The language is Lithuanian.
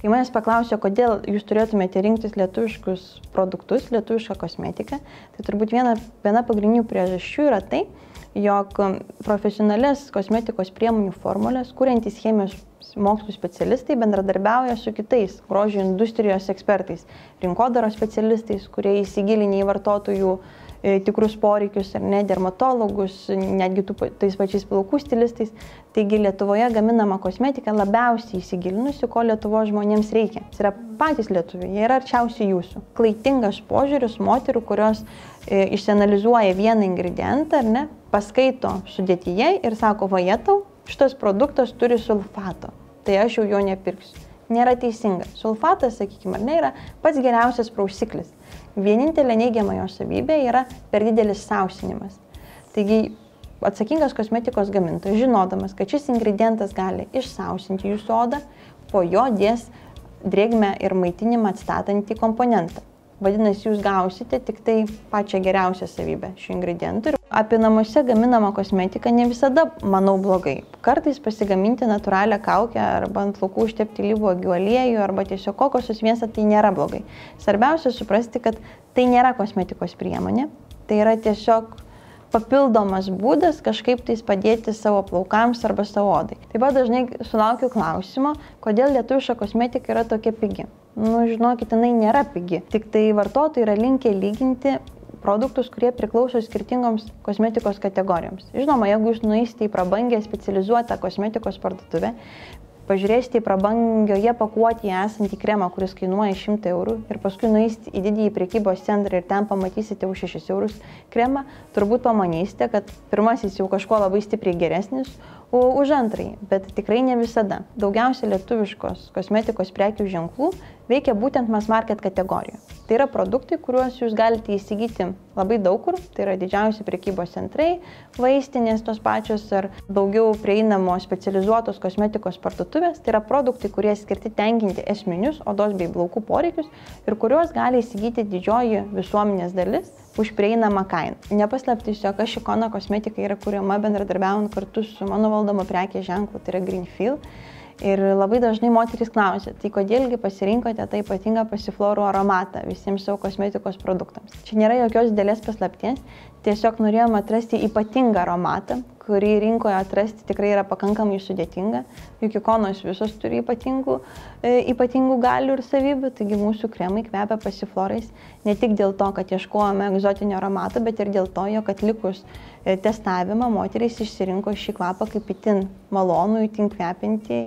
Kai manęs paklausė, kodėl jūs turėtumėte rinktis lietuviškus produktus, lietuvišką kosmetiką, tai turbūt viena pagrindinių priežasčių yra tai, jog profesionalias kosmetikos priemonių formulės, kuriantys chemijos mokslų specialistai bendradarbiauja su kitais grožio industrijos ekspertais, rinkodaros specialistais, kurie įsigilinę į vartotojų tikrus poreikius, ar ne, dermatologus, netgi tais pačiais plaukų stilistais. Taigi Lietuvoje gaminama kosmetika labiausiai įsigilinusi, ko Lietuvos žmonėms reikia. Tai yra patys lietuviai, jie yra arčiausiai jūsų. Klaidingas požiūris moterų, kurios išsianalizuoja vieną ingredientą, ar ne, paskaito sudėtyje ir sako, vajetau, šitas produktas turi sulfato, tai aš jau jo nepirksiu. Nėra teisinga. Sulfatas, sakykime, ar ne, yra pats geriausias prausiklis. Vienintelė neigiama jo savybė yra per didelis sausinimas. Taigi atsakingas kosmetikos gamintojas, žinodamas, kad šis ingredientas gali išsausinti jūsų odą, po jo dės drėgmę ir maitinimą atstatantį komponentą. Vadinasi, jūs gausite tik tai pačią geriausią savybę šių ingredientų. Apie namuose gaminamą kosmetiką ne visada manau blogai. Kartais pasigaminti natūralią kaukę arba ant plaukų užtepti alyvuogių aliejų arba tiesiog kokosų sviestą, tai nėra blogai. Svarbiausia suprasti, kad tai nėra kosmetikos priemonė, tai yra tiesiog papildomas būdas kažkaip tais padėti savo plaukams arba savo odai. Taip pat dažnai sulaukiu klausimo, kodėl lietuviška kosmetika yra tokia pigi. Žinokit, jinai nėra pigi. Tik tai vartotojai yra linkę lyginti produktus, kurie priklauso skirtingoms kosmetikos kategorijoms. Žinoma, jeigu jūs nueisite į prabangę specializuotą kosmetikos parduotuvę, pažiūrėsite į prabangioje pakuotėje esantį kremą, kuris kainuoja 100 eurų ir paskui nueisite į didįjį prekybos centrą ir ten pamatysite už 6 eurus kremą, turbūt pamanysite, kad pirmasis jau kažko labai stipriai geresnis, o už antrąjį, bet tikrai ne visada. Daugiausia lietuviškos kosmetikos prekių ženklų veikia būtent mass market kategorijoje. Tai yra produktai, kuriuos jūs galite įsigyti labai daug kur, tai yra didžiausi prekybos centrai, vaistinės tos pačios ar daugiau prieinamos specializuotos kosmetikos parduotuvės. Tai yra produktai, kurie skirti tenkinti esminius odos bei plaukų poreikius ir kuriuos gali įsigyti didžioji visuomenės dalis už prieinamą kainą. Nepaslaptis, jog Ikona kosmetika yra kuriama bendradarbiaujant kartu su mano valdomo prekės ženklu, tai yra Greenfield. Ir labai dažnai moterys klausia, tai kodėlgi pasirinkote tą ypatingą pasiflorų aromatą visiems savo kosmetikos produktams. Čia nėra jokios didelės paslapties, tiesiog norėjom atrasti ypatingą aromatą, kurį rinkoje atrasti tikrai yra pakankamai sudėtinga. Juk ikonos visos turi ypatingų galių ir savybių, taigi mūsų kremai kvepia pasiflorais ne tik dėl to, kad ieškojome egzotinio aromato, bet ir dėl to, jog atlikus testavimą moterys išsirinko šį kvapą kaip itin malonų, itin kvepiantį.